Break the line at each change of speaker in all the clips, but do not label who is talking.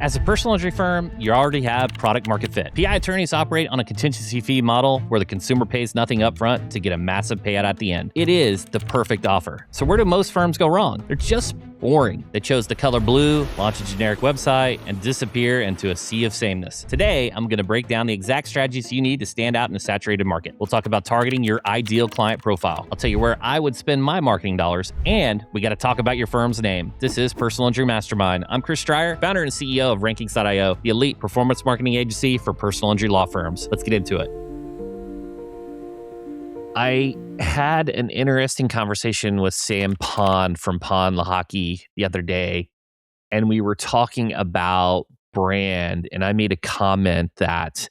As a personal injury firm, you already have product market fit. PI attorneys operate on a contingency fee model where the consumer pays nothing upfront to get a massive payout at the end. It is the perfect offer. So where do most firms go wrong? They're just boring. They chose the color blue, launch a generic website, and disappear into a sea of sameness. Today, I'm going to break down the exact strategies you need to stand out in a saturated market. We'll talk about targeting your ideal client profile. I'll tell you where I would spend my marketing dollars, and we got to talk about your firm's name. This is Personal Injury Mastermind. I'm Chris Dreyer, founder and CEO of Rankings.io, the elite performance marketing agency for personal injury law firms. Let's get into it. I had an interesting conversation with Sam Pond from Pond Lahaki the other day, and we were talking about brand, and I made a comment that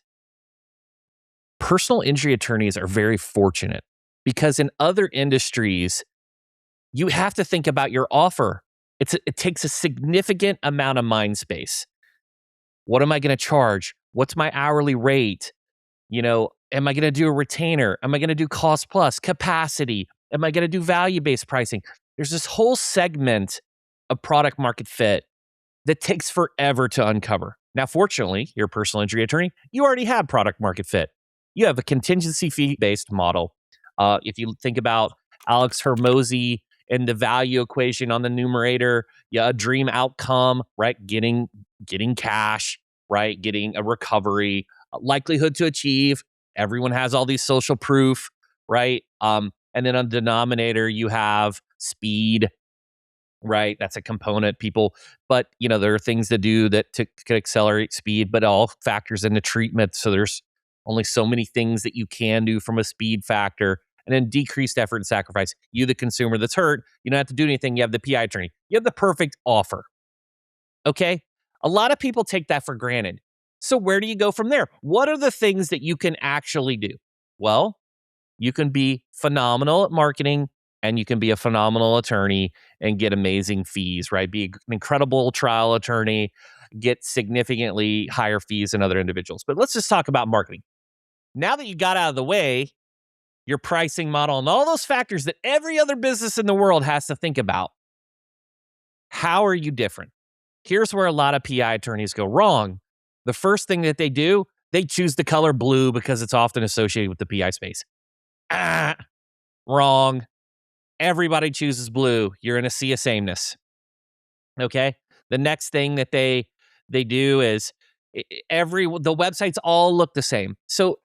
personal injury attorneys are very fortunate because in other industries, you have to think about your offer. It takes a significant amount of mind space. What am I going to charge? What's my hourly rate? Am I going to do a retainer? Am I going to do cost plus, capacity? Am I going to do value-based pricing? There's this whole segment of product market fit that takes forever to uncover. Now, fortunately, you're a personal injury attorney. You already have product market fit. You have a contingency fee-based model. If you think about Alex Hermosi and the value equation on the numerator, a dream outcome, right? Getting cash, right? Getting a recovery, likelihood to achieve. Everyone has all these social proof, right? And then on the denominator, you have speed, right? That's a component. But there are things to do that could accelerate speed, but all factors into treatment. So there's only so many things that you can do from a speed factor. And then decreased effort and sacrifice. You, the consumer that's hurt, you don't have to do anything. You have the PI attorney. You have the perfect offer. Okay? A lot of people take that for granted. So where do you go from there? What are the things that you can actually do? Well, you can be phenomenal at marketing and you can be a phenomenal attorney and get amazing fees, right? Be an incredible trial attorney, get significantly higher fees than other individuals. But let's just talk about marketing. Now that you got out of the way, your pricing model and all those factors that every other business in the world has to think about, how are you different? Here's where a lot of PI attorneys go wrong. The first thing that they do, they choose the color blue because it's often associated with the PI space. Wrong. Everybody chooses blue. You're in a sea of sameness. Okay? The next thing that they do is the websites all look the same. So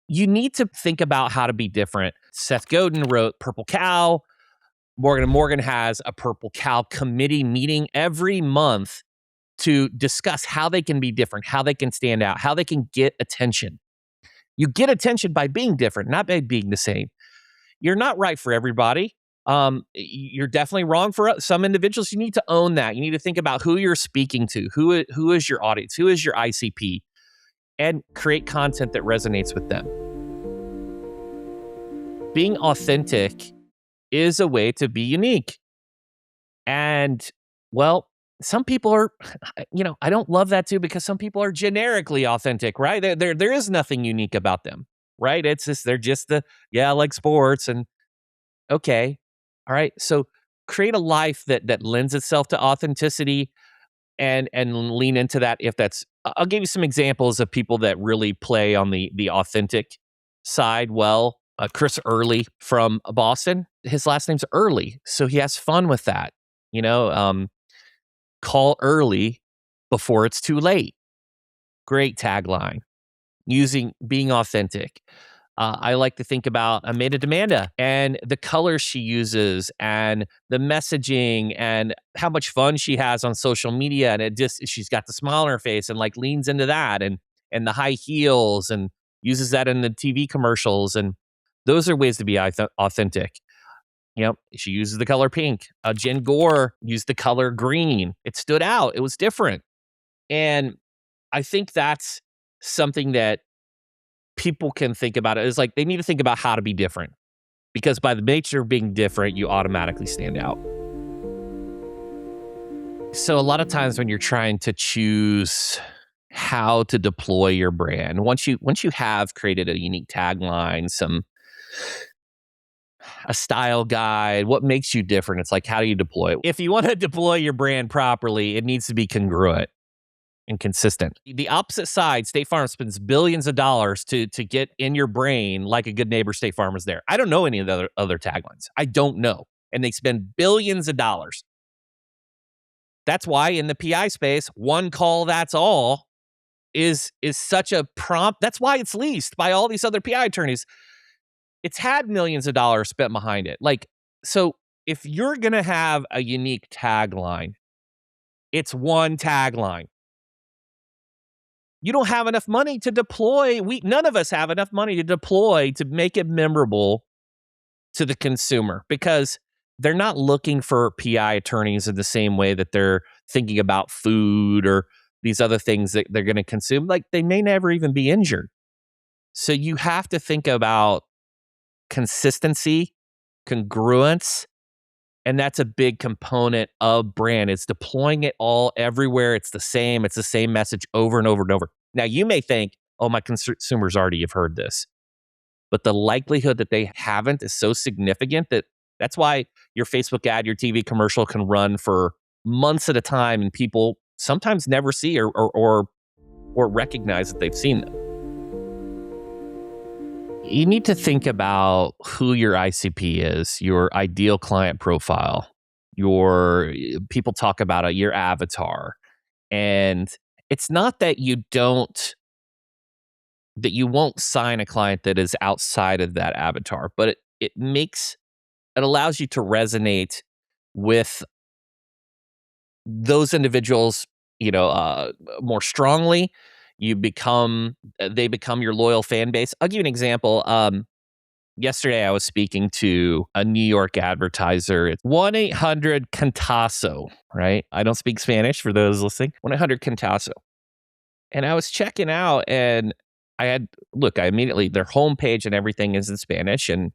you need to think about how to be different. Seth Godin wrote Purple Cow. Morgan & Morgan has a Purple Cow committee meeting every month to discuss how they can be different, how they can stand out, how they can get attention. You get attention by being different, not by being the same. You're not right for everybody. You're definitely wrong for some individuals. You need to own that. You need to think about who you're speaking to, who is your audience, who is your ICP, and create content that resonates with them. Being authentic is a way to be unique. And, well, some people are, I don't love that too because some people are generically authentic, right? There is nothing unique about them, right? It's just, they're just I like sports and okay. All right. So create a life that lends itself to authenticity and lean into that if that's, I'll give you some examples of people that really play on the authentic side well. Chris Earley from Boston, his last name's Earley, so he has fun with that. Call early before it's too late. Great tagline. Being authentic. I like to think about Amanda Demanda and the colors she uses and the messaging and how much fun she has on social media. And she's got the smile on her face and like leans into that and the high heels and uses that in the TV commercials. And those are ways to be authentic. She uses the color pink. Jen Gore used the color green. It stood out. It was different. And I think that's something that people can think about. It is like they need to think about how to be different. Because by the nature of being different, you automatically stand out. So a lot of times when you're trying to choose how to deploy your brand, once you have created a unique tagline, a style guide, what makes you different? It's like, how do you deploy it? If you want to deploy your brand properly, it needs to be congruent. and consistent. The opposite side, State Farm spends billions of dollars to get in your brain like a good neighbor State Farm is there. I don't know any of the other taglines. I don't know. And they spend billions of dollars. That's why in the PI space, one call, that's all is such a prompt. That's why it's leased by all these other PI attorneys. It's had millions of dollars spent behind it. Like, so if you're going to have a unique tagline, it's one tagline. You don't have enough money to deploy. None of us have enough money to deploy to make it memorable to the consumer, because they're not looking for PI attorneys in the same way that they're thinking about food or these other things that they're going to consume. Like, they may never even be injured. So you have to think about consistency, congruence, and that's a big component of brand. It's deploying it all everywhere. It's the same message over and over and over. Now, you may think, oh, my consumers already have heard this. But the likelihood that they haven't is so significant that's why your Facebook ad, your TV commercial can run for months at a time, and people sometimes never see or recognize that they've seen them. You need to think about who your ICP is, your ideal client profile, people talk about your avatar. And it's not that you won't sign a client that is outside of that avatar, but it allows you to resonate with those individuals, more strongly. They become your loyal fan base. I'll give you an example. Yesterday I was speaking to a New York advertiser. It's 1-800-Cantaso, right? I don't speak Spanish for those listening. 1-800-Cantaso. And I was checking out, and I immediately, their homepage and everything is in Spanish, and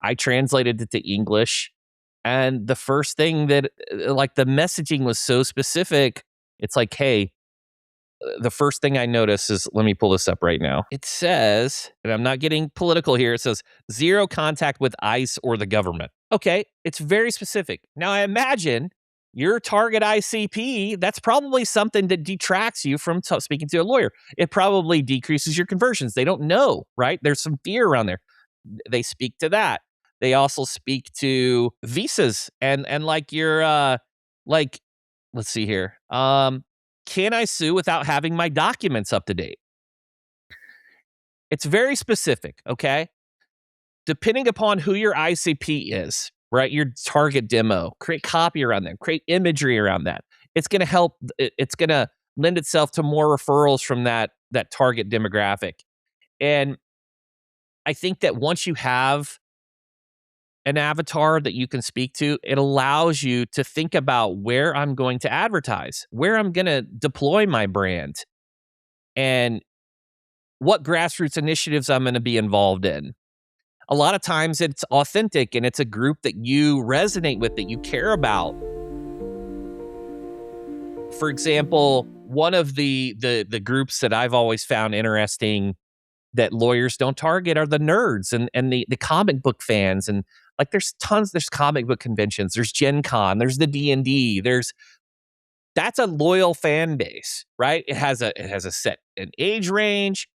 I translated it to English. And the first thing that, like, the messaging was so specific. It's like, hey, the first thing I notice is, let me pull this up right now. It says, and I'm not getting political here, it says, zero contact with ICE or the government. Okay, it's very specific. Now, I imagine your target ICP, that's probably something that detracts you from speaking to a lawyer. It probably decreases your conversions. They don't know, right? There's some fear around there. They speak to that. They also speak to visas and like your let's see here. Can I sue without having my documents up to date? It's very specific, okay? Depending upon who your ICP is, right? Your target demo, create copy around them, create imagery around that. It's going to help. It's going to lend itself to more referrals from that target demographic. And I think that once you have an avatar that you can speak to, it allows you to think about where I'm going to advertise, where I'm going to deploy my brand, and what grassroots initiatives I'm going to be involved in. A lot of times it's authentic and it's a group that you resonate with, that you care about. For example, one of the groups that I've always found interesting that lawyers don't target are the nerds and the comic book fans. And like, there's comic book conventions, there's Gen Con, there's the D&D, that's a loyal fan base, right? It has a set an age range,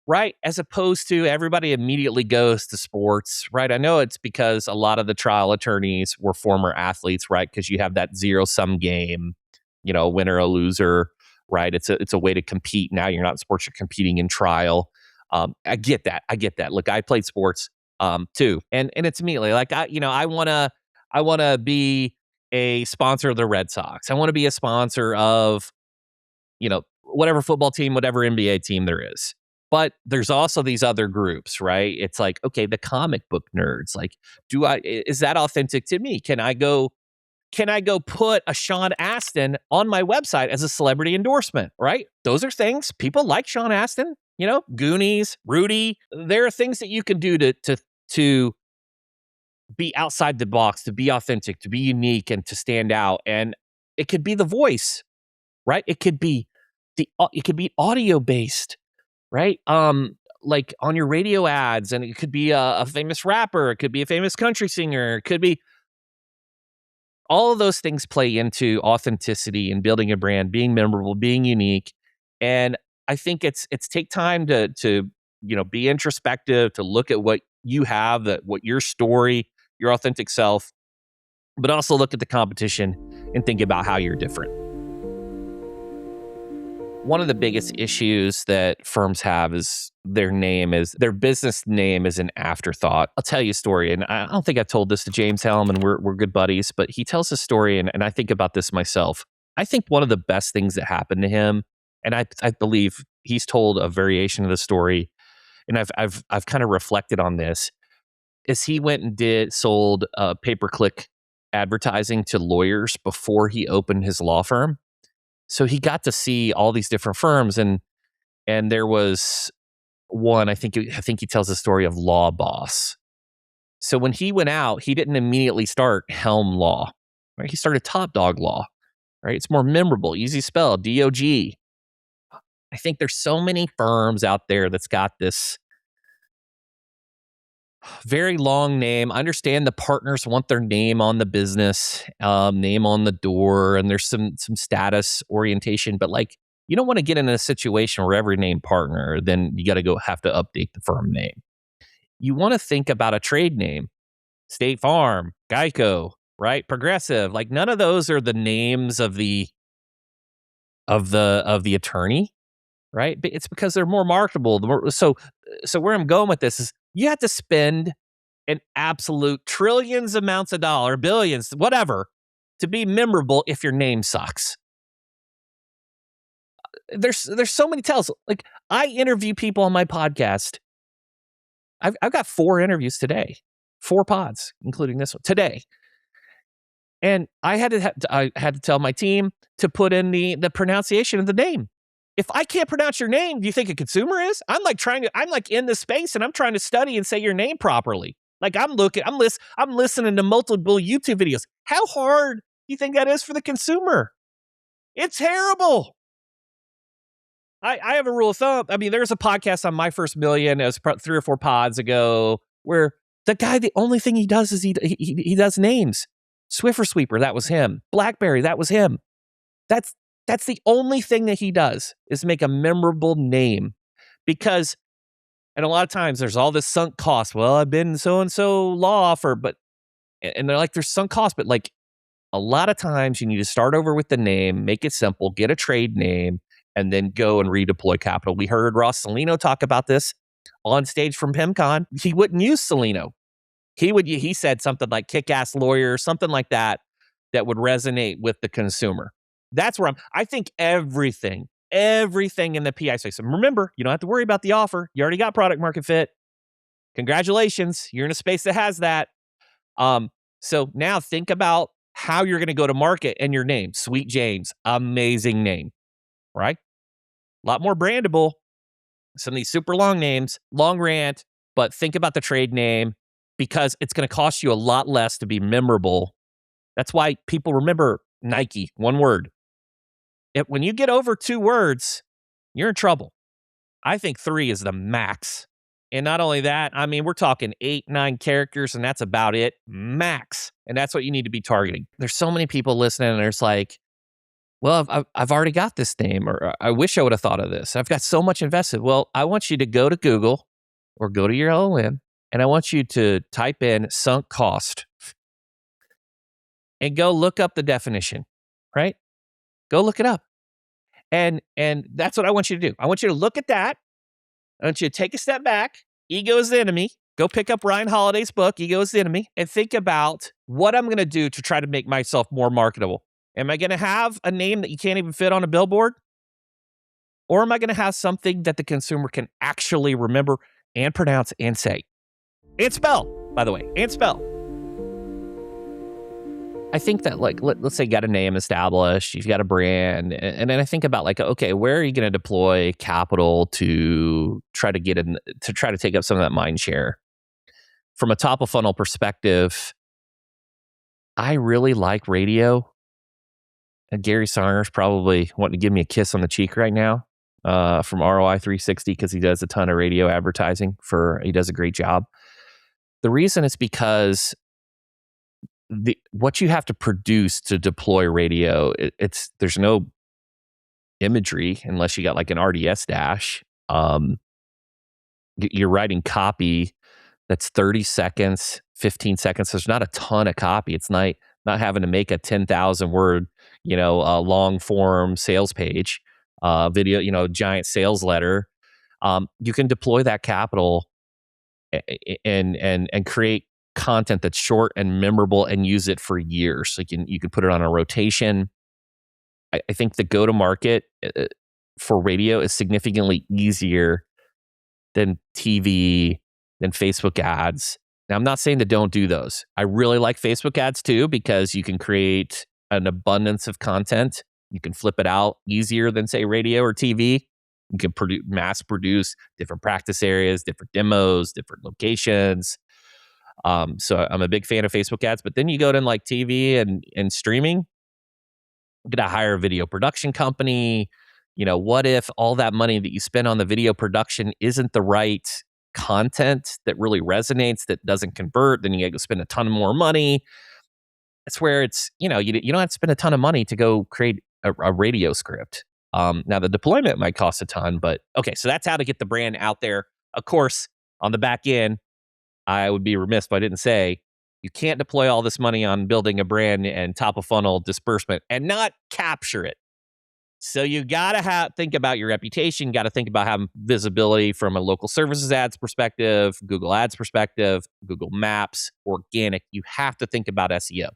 right? As opposed to everybody immediately goes to sports, right? I know it's because a lot of the trial attorneys were former athletes, right? Because you have that zero-sum game, winner or loser, right? It's a way to compete. Now you're not in sports, you're competing in trial. I get that. Look, I played sports too. And it's immediately like, I want to be a sponsor of the Red Sox. I want to be a sponsor of, whatever football team, whatever NBA team there is. But there's also these other groups, right? It's like, okay, the comic book nerds, like, is that authentic to me? Can I go put a Sean Astin on my website as a celebrity endorsement, right? Those are things people like Sean Astin, Goonies, Rudy. There are things that you can do to be outside the box, to be authentic, to be unique, and to stand out. And it could be the voice, right? It could be audio based, right? Like on your radio ads, and it could be a famous rapper, it could be a famous country singer, it could be All of those things play into authenticity and building a brand, being memorable, being unique. And I think it's take time to be introspective, to look at what you have, what your story, your authentic self, but also look at the competition and think about how you're different. One of the biggest issues that firms have is their business name is an afterthought. I'll tell you a story, and I don't think I've told this to James Helm, and we're good buddies, but he tells a story, and I think about this myself. I think one of the best things that happened to him, and I believe he's told a variation of the story, and I've kind of reflected on this, is he went and sold pay-per-click advertising to lawyers before he opened his law firm. So he got to see all these different firms, and there was one, I think he tells the story of Law Boss. So when he went out, he didn't immediately start Helm Law, right? He started Top Dog Law, right? It's more memorable, easy spell, DOG. I think there's so many firms out there that's got this very long name. I understand the partners want their name on the business, name on the door, and there's some status orientation. But you don't want to get in a situation where every named partner, then you got to have to update the firm name. You want to think about a trade name, State Farm, Geico, right? Progressive. None of those are the names of the attorney, right? But it's because they're more marketable. So where I'm going with this is you have to spend an absolute trillions amounts of dollars, billions, whatever, to be memorable if your name sucks. There's so many tells. I interview people on my podcast. I've got 4 interviews today, 4 pods, including this one today. And I had to tell my team to put in the pronunciation of the name. If I can't pronounce your name, do you think a consumer is? I'm in this space and I'm trying to study and say your name properly. I'm listening to multiple YouTube videos. How hard do you think that is for the consumer? It's terrible. I have a rule of thumb. I mean, there's a podcast on My First Million, it was 3 or 4 pods ago, where the guy, the only thing he does is he does names. Swiffer Sweeper, that was him. BlackBerry, that was him. That's the only thing that he does is make a memorable name. And a lot of times there's all this sunk cost. Well, I've been so-and-so law offer, and they're there's sunk cost, but a lot of times you need to start over with the name, make it simple, get a trade name, and then go and redeploy capital. We heard Ross Salino talk about this on stage from PimCon. He wouldn't use Salino. He said something like kick-ass lawyer, something like that would resonate with the consumer. That's where I think everything in the PI space. And remember, you don't have to worry about the offer. You already got product market fit. Congratulations. You're in a space that has that. So now think about how you're going to go to market and your name. Sweet James, amazing name, right? A lot more brandable. Some of these super long names, long rant, but think about the trade name because it's going to cost you a lot less to be memorable. That's why people remember Nike, one word. When you get over 2 words, you're in trouble. I think 3 is the max. And not only that, I mean, we're talking 8, 9 characters, and that's about it, max. And that's what you need to be targeting. There's so many people listening, and there's well, I've already got this name, or I wish I would have thought of this. I've got so much invested. Well, I want you to go to Google or go to your LLM, and I want you to type in sunk cost and go look up the definition, right? Go look it up. And that's what I want you to do. I want you to look at that. I want you to take a step back. Ego is the enemy. Go pick up Ryan Holiday's book, Ego is the Enemy, and think about what I'm going to do to try to make myself more marketable. Am I going to have a name that you can't even fit on a billboard? Or am I going to have something that the consumer can actually remember and pronounce and say? And spell, by the way, and spell. I think that let's say you got a name established, you've got a brand, and then I think about okay, where are you going to deploy capital to try to take up some of that mind share? From a top of funnel perspective, I really like radio. And Gary Sarner's probably wanting to give me a kiss on the cheek right now from ROI 360 because he does a ton of radio advertising he does a great job. The reason is because what you have to produce to deploy radio, there's no imagery unless you got like an RDS dash. You're writing copy that's 30 seconds, 15 seconds. There's not a ton of copy. It's not having to make a 10,000 word, long form sales page, video, giant sales letter. You can deploy that capital and create content that's short and memorable and use it for years. So you can put it on a rotation. I think the go to market for radio is significantly easier than TV, than Facebook ads. Now, I'm not saying that don't do those. I really like Facebook ads too, because you can create an abundance of content. You can flip it out easier than, say, radio or TV. You can mass produce different practice areas, different demos, different locations. So I'm a big fan of Facebook ads. But then you go to like TV and streaming, you got to hire a video production company. What if all that money that you spend on the video production isn't the right content that really resonates, that doesn't convert? Then you got to go spend a ton more money. That's where it's, you don't have to spend a ton of money to go create a radio script. Now, the deployment might cost a ton, but okay, so that's how to get the brand out there. Of course, on the back end, I would be remiss if I didn't say, you can't deploy all this money on building a brand and top of funnel disbursement and not capture it. So you got to think about your reputation. You got to think about having visibility from a local services ads perspective, Google ads perspective, Google Maps, organic. You have to think about SEO.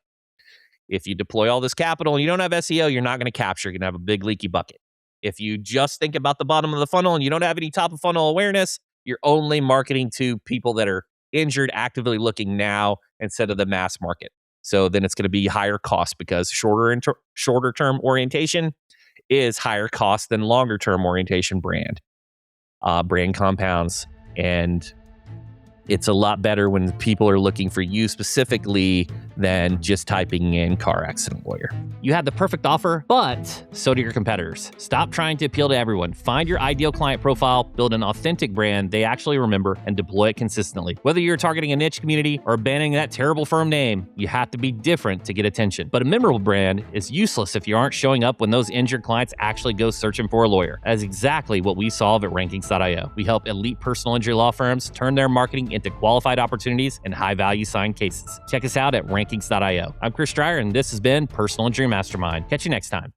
If you deploy all this capital and you don't have SEO, you're not going to capture. You're going to have a big leaky bucket. If you just think about the bottom of the funnel and you don't have any top of funnel awareness, you're only marketing to people that are injured, actively looking now instead of the mass market. So then it's going to be higher cost, because shorter term orientation is higher cost than longer term orientation brand compounds. And it's a lot better when people are looking for you specifically than just typing in car accident lawyer. You had the perfect offer, but so do your competitors. Stop trying to appeal to everyone. Find your ideal client profile, build an authentic brand they actually remember, and deploy it consistently. Whether you're targeting a niche community or abandoning that terrible firm name, you have to be different to get attention. But a memorable brand is useless if you aren't showing up when those injured clients actually go searching for a lawyer. That is exactly what we solve at Rankings.io. We help elite personal injury law firms turn their marketing into qualified opportunities and high-value signed cases. Check us out at Rankings.io. I'm Chris Dreyer, and this has been Personal Injury Mastermind. Catch you next time.